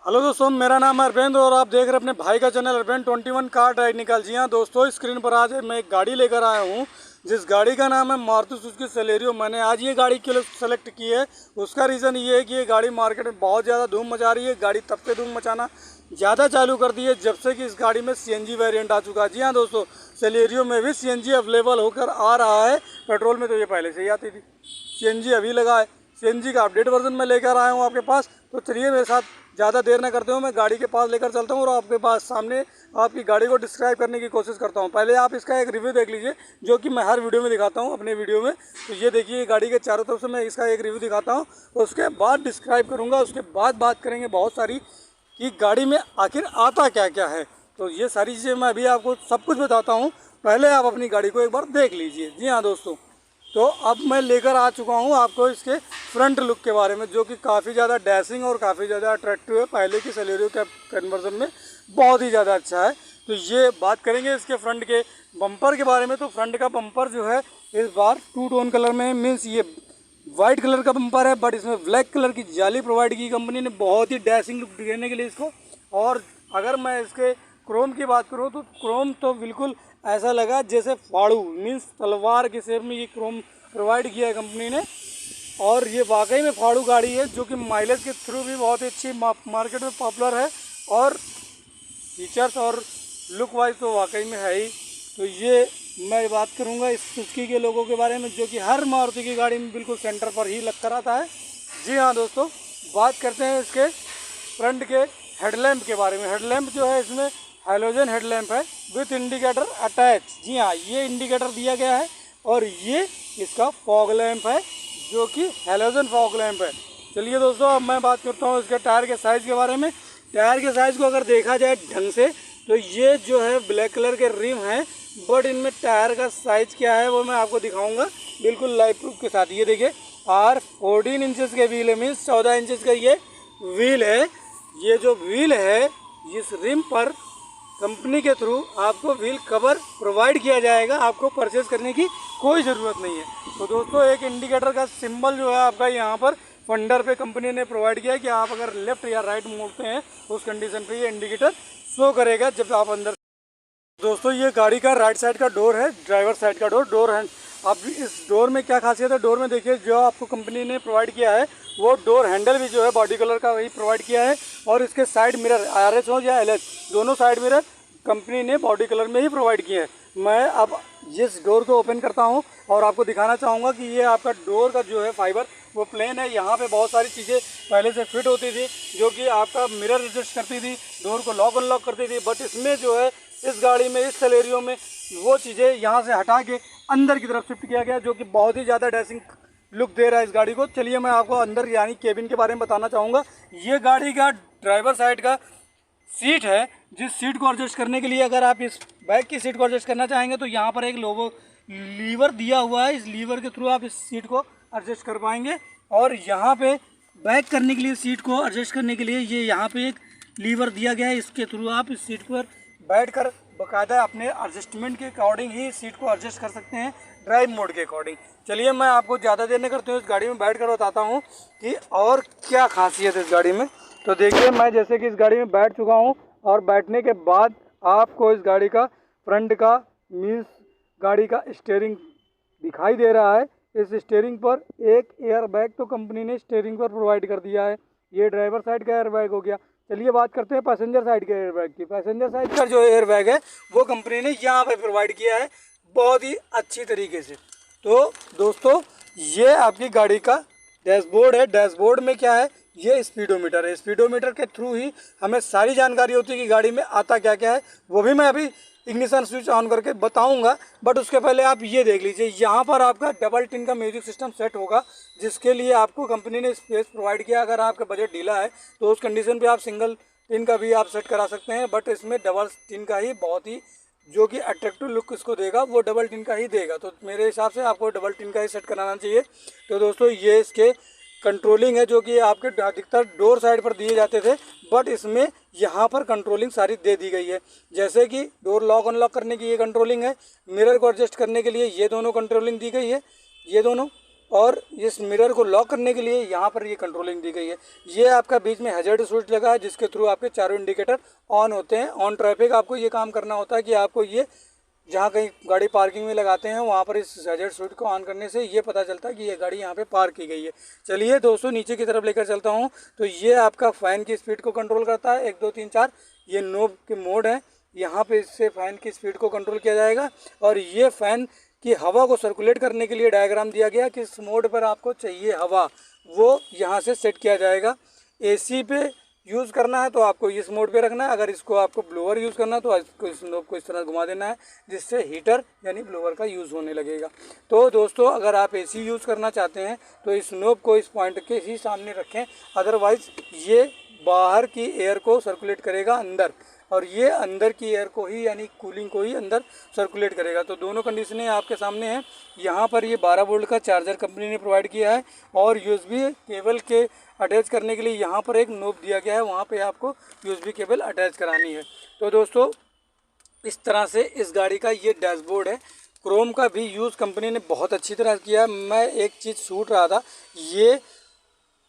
Hello दोस्तों, मेरा नाम है अरविंद और आप देख रहे हैं अपने भाई का चैनल अरविंद 21 कार ड्राइव निकाल। जी हाँ दोस्तों, स्क्रीन पर आज मैं एक गाड़ी लेकर आया हूँ जिस गाड़ी का नाम है मारुति सुजुकी सेलेरियो। मैंने आज ये गाड़ी क्यों सेलेक्ट की है, उसका रीज़न ये है कि ये गाड़ी मार्केट में बहुत ज़्यादा धूम मचा रही है। गाड़ी तब से धूम मचाना ज़्यादा चालू कर दी है जब से कि इस गाड़ी में सीएनजी वेरिएंट आ चुका है। जी हाँ दोस्तों, सेलेरियो में भी सीएनजी अवेलेबल होकर आ रहा है। पेट्रोल में तो ये पहले से ही आती थी, सीएनजी अभी लगा है। सीएनजी का अपडेट वर्जन में लेकर आया हूँ आपके पास। तो चलिए मेरे साथ, ज़्यादा देर ना करते हुए मैं गाड़ी के पास लेकर चलता हूँ और आपके पास सामने आपकी गाड़ी को डिस्क्राइब करने की कोशिश करता हूँ। पहले आप इसका एक रिव्यू देख लीजिए, जो कि मैं हर वीडियो में दिखाता हूँ अपने वीडियो में। तो ये देखिए, गाड़ी के चारों तरफ से मैं इसका एक रिव्यू दिखाता हूँ, उसके बाद डिस्क्राइब करूँगा। उसके बाद बात करेंगे बहुत सारी कि गाड़ी में आखिर आता क्या क्या है। तो ये सारी चीज़ें मैं अभी आपको सब कुछ बताता हूँ, पहले आप अपनी गाड़ी को एक बार देख लीजिए। जी हाँ दोस्तों, तो अब मैं लेकर आ चुका हूँ आपको इसके फ्रंट लुक के बारे में, जो कि काफ़ी ज़्यादा डैशिंग और काफ़ी ज़्यादा अट्रैक्टिव है। पहले की सेलेरियो के कन्वर्जन में बहुत ही ज़्यादा अच्छा है। तो ये बात करेंगे इसके फ्रंट के बम्पर के बारे में। तो फ्रंट का बम्पर जो है इस बार टू टोन कलर में, मीन्स ये वाइट कलर का बम्पर है, बट इसमें ब्लैक कलर की जाली प्रोवाइड की कंपनी ने, बहुत ही डैशिंग लुक देने के लिए इसको। और अगर मैं इसके क्रोम की बात करूँ तो क्रोम तो बिल्कुल ऐसा लगा जैसे फाड़ू, मीन्स तलवार के शेप में ये क्रोम प्रोवाइड किया है कंपनी ने। और ये वाकई में फाड़ू गाड़ी है, जो कि माइलेज के थ्रू भी बहुत ही अच्छी मार्केट में पॉपुलर है, और फीचर्स और लुक वाइज तो वाकई में है ही। तो ये मैं बात करूँगा इस सुजुकी के लोगों के बारे में, जो कि हर मारुति की गाड़ी में बिल्कुल सेंटर पर ही लग कर आता है। जी हाँ दोस्तों, बात करते हैं इसके फ्रंट के हेडलैम्प के बारे में। हेडलैम्प जो है इसमें हैलोजन हेडलैम्प है विथ इंडिकेटर अटैच। जी हाँ, ये इंडिकेटर दिया गया है, और ये इसका फॉग लैंप है, जो कि हैलोजन फॉग लैंप है। चलिए दोस्तों, अब मैं बात करता हूँ इसके टायर के साइज़ के बारे में। टायर के साइज़ को अगर देखा जाए ढंग से, तो ये जो है ब्लैक कलर के रिम है, बट इनमें टायर का साइज़ क्या है वो मैं आपको दिखाऊंगा बिल्कुल लाइव प्रूफ के साथ। ये देखिए, 14 इंचज़ के व्हील है, मीन्स 14 इंचज़ का ये व्हील है। ये जो व्हील है, इस रिम पर कंपनी के थ्रू आपको व्हील कवर प्रोवाइड किया जाएगा, आपको परचेज़ करने की कोई ज़रूरत नहीं है। तो दोस्तों, एक इंडिकेटर का सिंबल जो है आपका यहाँ पर फंडर पे कंपनी ने प्रोवाइड किया है कि आप अगर लेफ्ट या राइट मोड़ते हैं उस कंडीशन पे ये इंडिकेटर शो करेगा जब आप अंदर। दोस्तों, ये गाड़ी का राइट साइड का डोर है, ड्राइवर साइड का डोर है। अब इस डोर में क्या खासियत है, डोर में देखिए जो आपको कंपनी ने प्रोवाइड किया है वो डोर हैंडल भी जो है बॉडी कलर का वही प्रोवाइड किया है, और इसके साइड मिरर RH हो या LH, दोनों साइड मिरर कंपनी ने बॉडी कलर में ही प्रोवाइड किए हैं। मैं अब इस डोर को ओपन करता हूं और आपको दिखाना चाहूँगा कि ये आपका डोर का जो है फाइबर वो प्लेन है। यहाँ पे बहुत सारी चीज़ें पहले से फिट होती थी, जो कि आपका मिरर एडजस्ट करती थी, डोर को लॉक अनलॉक करती थी, बट इसमें जो है इस गाड़ी में, इस सेलेरियो में, वो चीज़ें यहाँ से हटा के अंदर की तरफ शिफ्ट किया गया, जो कि बहुत ही ज़्यादा डैशिंग लुक दे रहा है इस गाड़ी को। चलिए मैं आपको अंदर यानी केबिन के बारे में बताना चाहूँगा। ये गाड़ी का ड्राइवर साइड का सीट है, जिस सीट को एडजस्ट करने के लिए अगर आप इस बैक की सीट को एडजस्ट करना चाहेंगे तो यहाँ पर एक लीवर दिया हुआ है। इस लीवर के थ्रू आप इस सीट को एडजस्ट कर पाएंगे। और यहाँ पे बैक करने के लिए, सीट को एडजस्ट करने के लिए, ये यहाँ पे एक लीवर दिया गया है, इसके थ्रू आप इस सीट पर बैठकर बाकायदा अपने एडजस्टमेंट के अकॉर्डिंग ही सीट को एडजस्ट कर सकते हैं, ड्राइव मोड के अकॉर्डिंग। चलिए मैं आपको ज़्यादा देर नहीं करते हुए इस गाड़ी में बैठ कर बताता हूँ कि और क्या खासियत है इस गाड़ी में। तो देखिए, मैं जैसे कि इस गाड़ी में बैठ चुका हूँ, और बैठने के बाद आपको इस गाड़ी का फ्रंट का, मीन्स गाड़ी का स्टीयरिंग दिखाई दे रहा है। इस स्टीयरिंग पर एक एयर बैग तो कंपनी ने स्टीयरिंग पर प्रोवाइड कर दिया है। ये ड्राइवर साइड का एयर बैग हो गया। चलिए बात करते हैं पैसेंजर साइड के एयर बैग की। पैसेंजर साइड का जो एयर बैग है वो कंपनी ने यहाँ पर प्रोवाइड किया है बहुत ही अच्छी तरीके से। तो दोस्तों, ये आपकी गाड़ी का डैशबोर्ड है। डैशबोर्ड में क्या है, ये स्पीडोमीटर है। स्पीडोमीटर के थ्रू ही हमें सारी जानकारी होती है कि गाड़ी में आता क्या क्या है, वो भी मैं अभी इग्निशन स्विच ऑन करके बताऊंगा। बट उसके पहले आप ये देख लीजिए, यहाँ पर आपका डबल टिन का म्यूजिक सिस्टम सेट होगा, जिसके लिए आपको कंपनी ने स्पेस प्रोवाइड किया। अगर आपका बजट ढीला है तो उस कंडीशन पे आप सिंगल टिन का भी आप सेट करा सकते हैं, बट इसमें डबल टिन का ही बहुत ही जो कि अट्रैक्टिव लुक इसको देगा, वो डबल टिन का ही देगा। तो मेरे हिसाब से आपको डबल टिन का ही सेट कराना चाहिए। तो दोस्तों, ये इसके कंट्रोलिंग है, जो कि आपके अधिकतर डोर साइड पर दिए जाते थे, बट इसमें यहाँ पर कंट्रोलिंग सारी दे दी गई है। जैसे कि डोर लॉक अनलॉक करने की ये कंट्रोलिंग है, मिरर को एडजस्ट करने के लिए ये दोनों कंट्रोलिंग दी गई है, ये दोनों। और इस मिरर को लॉक करने के लिए यहाँ पर ये कंट्रोलिंग दी गई है। ये आपका बीच में हैजर्ड स्विच लगा है जिसके थ्रू आपके चारों इंडिकेटर ऑन होते हैं। ऑन ट्रैफिक आपको ये काम करना होता है कि आपको ये जहाँ कहीं गाड़ी पार्किंग में लगाते हैं वहाँ पर इस हैजर्ड स्विच को ऑन करने से ये पता चलता है कि ये गाड़ी यहाँ पे पार्क की गई है। चलिए दोस्तों नीचे की तरफ लेकर चलता हूँ। तो ये आपका फ़ैन की स्पीड को कंट्रोल करता है, 1 2 3 4 ये नोब के मोड हैं। यहाँ पे इससे फ़ैन की स्पीड को कंट्रोल किया जाएगा और ये फ़ैन की हवा को सर्कुलेट करने के लिए डायग्राम दिया गया कि इस मोड पर आपको चाहिए हवा, वो यहाँ से सेट किया जाएगा। एसी पे यूज़ करना है तो आपको इस मोड पे रखना है, अगर इसको आपको ब्लोअर यूज़ करना है तो इसको इस नोब को इस तरह घुमा देना है जिससे हीटर यानी ब्लोअर का यूज़ होने लगेगा। तो दोस्तों अगर आप एसी यूज़ करना चाहते हैं तो इस नोब को इस पॉइंट के ही सामने रखें, अदरवाइज़ ये बाहर की एयर को सर्कुलेट करेगा अंदर और ये अंदर की एयर को ही यानी कूलिंग को ही अंदर सर्कुलेट करेगा। तो दोनों कंडीशनें आपके सामने हैं। यहाँ पर ये 12 वोल्ट का चार्जर कंपनी ने प्रोवाइड किया है और यूएसबी केबल के अटैच करने के लिए यहाँ पर एक नोब दिया गया है, वहाँ पे आपको यूएसबी केबल अटैच करानी है। तो दोस्तों इस तरह से इस गाड़ी का ये डैशबोर्ड है। क्रोम का भी यूज़ कंपनी ने बहुत अच्छी तरह किया। मैं एक चीज़ छूट रहा था, ये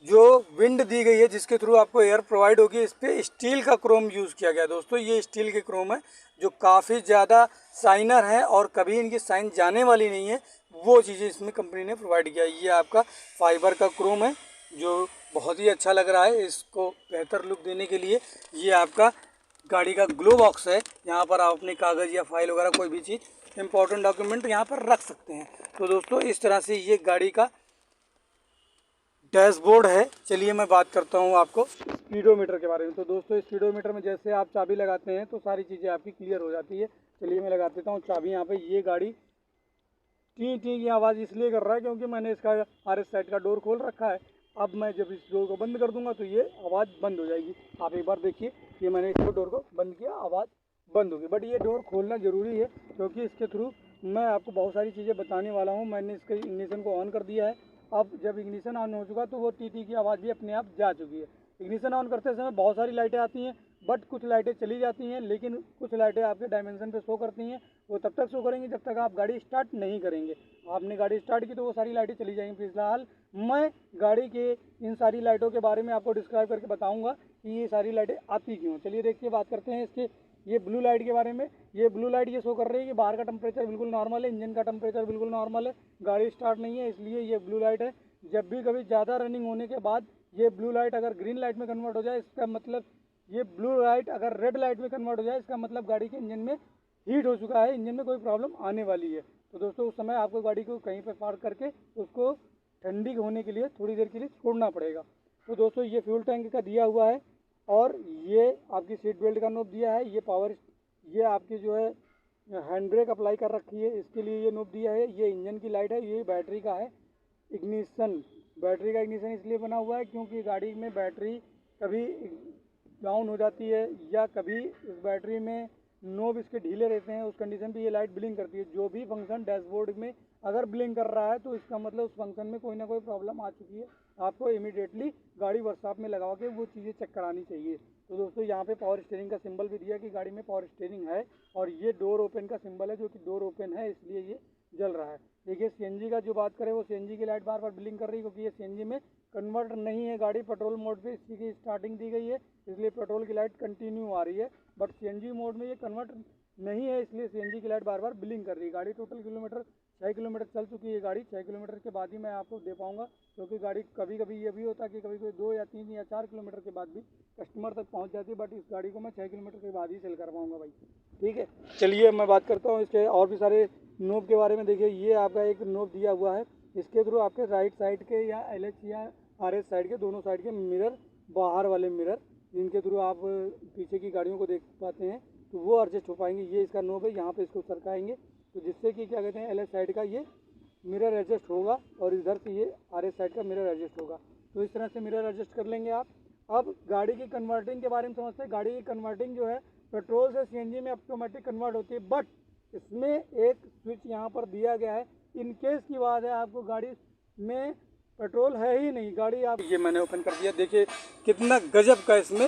जो विंड दी गई है जिसके थ्रू आपको एयर प्रोवाइड होगी, इस पर स्टील का क्रोम यूज़ किया गया। दोस्तों ये स्टील के क्रोम है जो काफ़ी ज़्यादा शाइनर है और कभी इनकी शाइन जाने वाली नहीं है, वो चीज़ें इसमें कंपनी ने प्रोवाइड किया। ये आपका फाइबर का क्रोम है जो बहुत ही अच्छा लग रहा है। इसको बेहतर लुक देने के लिए ये आपका गाड़ी का ग्लो बॉक्स है, यहाँ पर आप अपने कागज़ या फाइल वगैरह कोई भी चीज़ इंपॉर्टेंट डॉक्यूमेंट यहाँ पर रख सकते हैं। तो दोस्तों इस तरह से ये गाड़ी का डैशबोर्ड है। चलिए मैं बात करता हूँ आपको स्पीडोमीटर के बारे में। तो दोस्तों स्पीडोमीटर में जैसे आप चाबी लगाते हैं तो सारी चीज़ें आपकी क्लियर हो जाती है। चलिए मैं लगा देता हूँ चाबी यहाँ पे। ये गाड़ी टी टी की आवाज़ इसलिए कर रहा है क्योंकि मैंने इसका RS साइड का डोर खोल रखा है। अब मैं जब इस डोर को बंद कर दूंगा तो ये आवाज़ बंद हो जाएगी। आप एक बार देखिए, ये मैंने इसको डोर को बंद किया, आवाज़ बंद होगी। बट ये डोर खोलना ज़रूरी है क्योंकि इसके थ्रू मैं आपको बहुत सारी चीज़ें बताने वाला हूँ। मैंने इसके इग्निशन को ऑन कर दिया है। अब जब इग्निशन ऑन हो चुका तो वो टी की आवाज़ भी अपने आप जा चुकी है। इग्निशन ऑन करते समय बहुत सारी लाइटें आती हैं, बट कुछ लाइटें चली जाती हैं, लेकिन कुछ लाइटें आपके डायमेंशन पे शो करती हैं। वो तब तक शो करेंगी जब तक आप गाड़ी स्टार्ट नहीं करेंगे। आपने गाड़ी स्टार्ट की तो वो सारी लाइटें चली जाएंगी। फिलहाल मैं गाड़ी के इन सारी लाइटों के बारे में आपको डिस्क्राइब करके बताऊंगा कि ये सारी लाइटें आती क्यों। चलिए देखिए, बात करते हैं इसके ये ब्लू लाइट के बारे में। ये ब्लू लाइट ये शो कर रही है कि बाहर का टेम्परेचर बिल्कुल नॉर्मल है, इंजन का टेम्परेचर बिल्कुल नॉर्मल है, गाड़ी स्टार्ट नहीं है, इसलिए ये ब्लू लाइट है। जब भी कभी ज़्यादा रनिंग होने के बाद ये ब्लू लाइट अगर ग्रीन लाइट में कन्वर्ट हो जाए, इसका मतलब ये ब्लू लाइट अगर रेड लाइट में कन्वर्ट हो जाए, इसका मतलब गाड़ी के इंजन में हीट हो चुका है, इंजन में कोई प्रॉब्लम आने वाली है। तो दोस्तों उस समय आपको गाड़ी को कहीं पर पार्क करके उसको ठंडी होने के लिए थोड़ी देर के लिए छोड़ना पड़ेगा। तो दोस्तों ये फ्यूल टैंक का दिया हुआ है और ये आपकी सीट बेल्ट का नोब दिया है। ये पावर, ये आपकी जो है हैंड ब्रेक अप्लाई कर रखी है, इसके लिए ये नोब दिया है। ये इंजन की लाइट है, ये बैटरी का है इग्निशन। बैटरी का इग्निशन इसलिए बना हुआ है क्योंकि गाड़ी में बैटरी कभी डाउन हो जाती है या कभी इस बैटरी में नोब इसके ढीले रहते हैं, उस कंडीशन पे ये लाइट ब्लिंक करती है। जो भी फंक्शन डैशबोर्ड में अगर ब्लिंक कर रहा है तो इसका मतलब उस फंक्शन में कोई ना कोई प्रॉब्लम आ चुकी है। आपको इमीडिएटली गाड़ी वर्कशॉप में लगा के वो चीज़ें चेक करानी चाहिए। तो दोस्तों यहाँ पे पावर स्टीयरिंग का सिंबल भी दिया कि गाड़ी में पावर स्टीयरिंग है और ये डोर ओपन का सिंबल है जो कि डोर ओपन है इसलिए ये जल रहा है। देखिए सीएनजी का जो बात करें, वो सीएनजी की लाइट बार बार ब्लिंक कर रही है क्योंकि ये सीएनजी में कन्वर्ट नहीं है गाड़ी। पेट्रोल मोड पे इसकी स्टार्टिंग दी गई है इसलिए पेट्रोल की लाइट कंटिन्यू आ रही है, बट सीएनजी मोड में ये कन्वर्ट नहीं है इसलिए सीएनजी की लाइट बार बार ब्लिंक कर रही है। गाड़ी टोटल किलोमीटर 6 किलोमीटर चल चुकी है। गाड़ी 6 किलोमीटर के बाद ही मैं आपको दे पाऊँगा क्योंकि गाड़ी कभी कभी ये भी होता है कि कभी कभी 2 या 3 या 4 किलोमीटर के बाद भी कस्टमर तक पहुँच जाती है, बट इस गाड़ी को मैं 6 किलोमीटर के बाद ही सेल कर पाऊँगा भाई। ठीक है, चलिए मैं बात करता हूँ इसके और भी सारे नोब के बारे में। देखिए ये आपका एक नोब दिया हुआ है, इसके थ्रू आपके राइट साइड के या LH या RS साइड के दोनों साइड के मिरर, बाहर वाले मिरर जिनके थ्रू आप पीछे की गाड़ियों को देख पाते हैं तो वो एडजस्ट हो पाएंगे। ये इसका नोब है, यहाँ पे इसको सरकाएंगे तो जिससे कि क्या कहते हैं LH साइड का ये मिरर एडजस्ट होगा और इधर से ये RS साइड का मिरर एडजस्ट होगा। तो इस तरह से मिरर एडजस्ट कर लेंगे आप। अब गाड़ी की कन्वर्टिंग के बारे में समझते हैं। गाड़ी की कन्वर्टिंग जो है पेट्रोल से CNG में ऑटोमेटिक कन्वर्ट होती है, बट इसमें एक स्विच यहाँ पर दिया गया है। इन केस की बात है आपको गाड़ी में पेट्रोल है ही नहीं, गाड़ी आप, ये मैंने ओपन कर दिया, देखिए कितना गजब का इसमें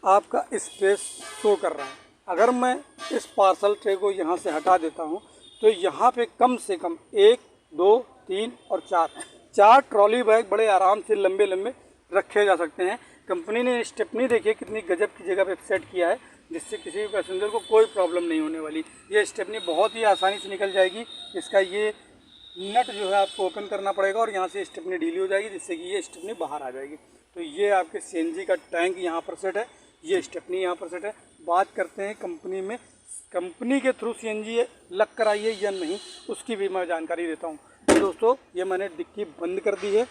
आपका स्पेस शो कर रहा है। अगर मैं इस पार्सल ट्रे को यहाँ से हटा देता हूँ तो यहाँ पे कम से कम 1 2 3 और 4 4 ट्रॉली बैग बड़े आराम से लंबे लंबे रखे जा सकते हैं। कंपनी ने स्टेपनी देखिए कितनी गजब की जगह पे सेट किया है, जिससे किसी भी पैसेंजर को कोई प्रॉब्लम नहीं होने वाली। ये स्टेपनी बहुत ही आसानी से निकल जाएगी। इसका ये नट जो है आपको ओपन करना पड़ेगा और यहाँ से स्टेपनी ढीली हो जाएगी, जिससे कि ये स्टेपनी बाहर आ जाएगी। तो ये आपके सीएनजी का टैंक यहाँ पर सेट है, ये स्टेपनी यहाँ पर सेट है। बात करते हैं कंपनी में, कंपनी के थ्रू सीएनजी लग कर आई है या नहीं, उसकी भी मैं जानकारी देता हूँ। तो दोस्तों ये मैंने डिक्की बंद कर दी है,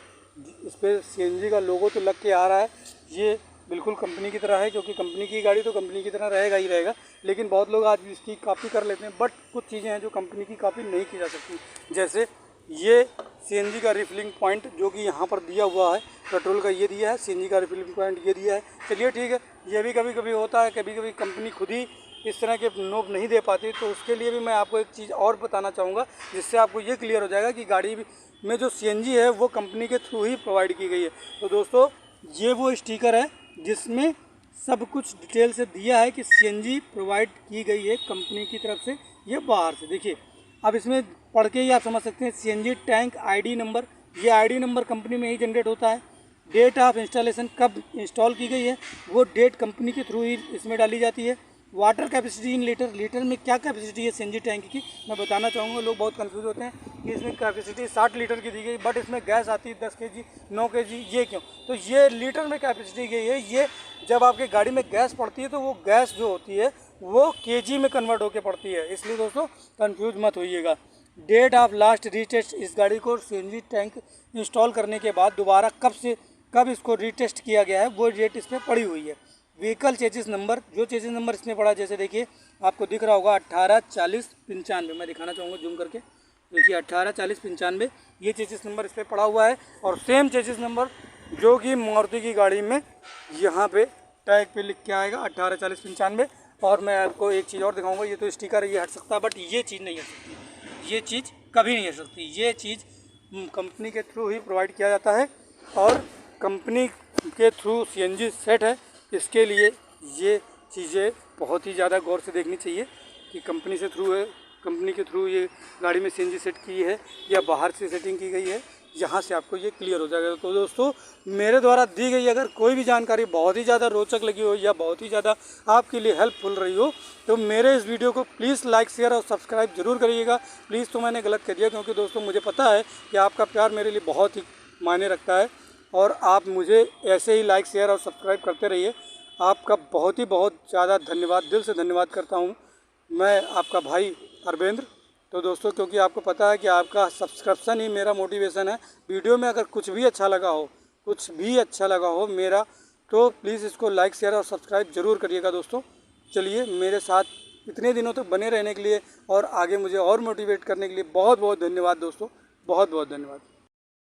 इस पर सीएनजी का लोगो तो लग के आ रहा है। ये बिल्कुल कंपनी की तरह है, क्योंकि कंपनी की गाड़ी तो कंपनी की तरह रहेगा ही रहेगा। लेकिन बहुत लोग आज इसकी कॉपी कर लेते हैं, बट कुछ चीज़ें हैं जो कंपनी की कॉपी नहीं की जा सकती। जैसे ये सीएनजी का रिफिलिंग पॉइंट जो कि यहाँ पर दिया हुआ है, पेट्रोल का ये दिया है, सीएनजी का रिफिलिंग पॉइंट ये दिया है। चलिए ठीक है, ये भी कभी कभी होता है, कभी कभी कंपनी खुद ही इस तरह के नोब नहीं दे पाती। तो उसके लिए भी मैं आपको एक चीज़ और बताना चाहूँगा, जिससे आपको ये क्लियर हो जाएगा कि गाड़ी में जो सीएनजी है वो कंपनी के थ्रू ही प्रोवाइड की गई है। तो दोस्तों ये वो स्टिकर है जिसमें सब कुछ डिटेल से दिया है कि सीएनजी प्रोवाइड की गई है कंपनी की तरफ से, ये बाहर से। देखिए अब इसमें पढ़ के ही आप समझ सकते हैं, सीएनजी टैंक आईडी नंबर, ये आईडी नंबर कंपनी में ही जनरेट होता है। डेट ऑफ इंस्टॉलेशन, कब इंस्टॉल की गई है वो डेट कंपनी के थ्रू ही इसमें डाली जाती है। Water capacity in litre, litre में क्या कैपेसिटी है सीएनजी टैंक की मैं बताना चाहूँगा। लोग बहुत कंफ्यूज होते हैं कि इसमें कैपेसिटी 60 लीटर की दी गई, बट इसमें गैस आती है 10 kg 9 kg, ये क्यों? तो ये लीटर में कैपेसिटी गई है। ये जब आपके गाड़ी में गैस पड़ती है तो वो गैस जो होती है वो केजी में कन्वर्ट होकर पड़ती है, इसलिए दोस्तों कंफ्यूज मत होइएगा। डेट ऑफ लास्ट रीटेस्ट, इस गाड़ी को सीएनजी टैंक इंस्टॉल करने के बाद दोबारा कब इसको रीटेस्ट किया गया है वो डेट इस पर पड़ी हुई है। व्हीकल चेसिस नंबर, जो चेसिस नंबर इसमें पड़ा, जैसे देखिए आपको दिख रहा होगा 184095, मैं दिखाना चाहूँगा जूम करके, देखिए 184095 ये चेसिस नंबर इस पर पड़ा हुआ है। और सेम चेसिस नंबर जो कि मारुति की गाड़ी में यहाँ पे टैग पे लिख के आएगा 184095। और मैं आपको एक चीज़ और दिखाऊंगा, ये तो स्टिकर है, ये हट सकता है, बट ये चीज़ नहीं हट सकती, ये चीज़ कभी नहीं हट सकती। ये चीज़ कंपनी के थ्रू ही प्रोवाइड किया जाता है और कंपनी के थ्रू सीएनजी सेट है। इसके लिए ये चीज़ें बहुत ही ज़्यादा गौर से देखनी चाहिए कि कंपनी से थ्रू है, कंपनी के थ्रू ये गाड़ी में सीएनजी सेट की है या बाहर से सेटिंग की गई है, यहाँ से आपको ये क्लियर हो जाएगा। तो दोस्तों मेरे द्वारा दी गई अगर कोई भी जानकारी बहुत ही ज़्यादा रोचक लगी हो या बहुत ही ज़्यादा आपके लिए हेल्पफुल रही हो, तो मेरे इस वीडियो को प्लीज़ लाइक शेयर और सब्सक्राइब जरूर करिएगा। प्लीज़ तो मैंने गलत कर दिया, क्योंकि दोस्तों मुझे पता है कि आपका प्यार मेरे लिए बहुत ही मायने रखता है और आप मुझे ऐसे ही लाइक शेयर और सब्सक्राइब करते रहिए। आपका बहुत ज़्यादा धन्यवाद, दिल से धन्यवाद करता हूँ मैं, आपका भाई अरविंद्र। तो दोस्तों क्योंकि आपको पता है कि आपका सब्सक्रिप्शन ही मेरा मोटिवेशन है। वीडियो में अगर कुछ भी अच्छा लगा हो मेरा, तो प्लीज़ इसको लाइक शेयर और सब्सक्राइब ज़रूर करिएगा दोस्तों। चलिए मेरे साथ इतने दिनों तक बने रहने के लिए और आगे मुझे और मोटिवेट करने के लिए बहुत धन्यवाद दोस्तों, बहुत धन्यवाद।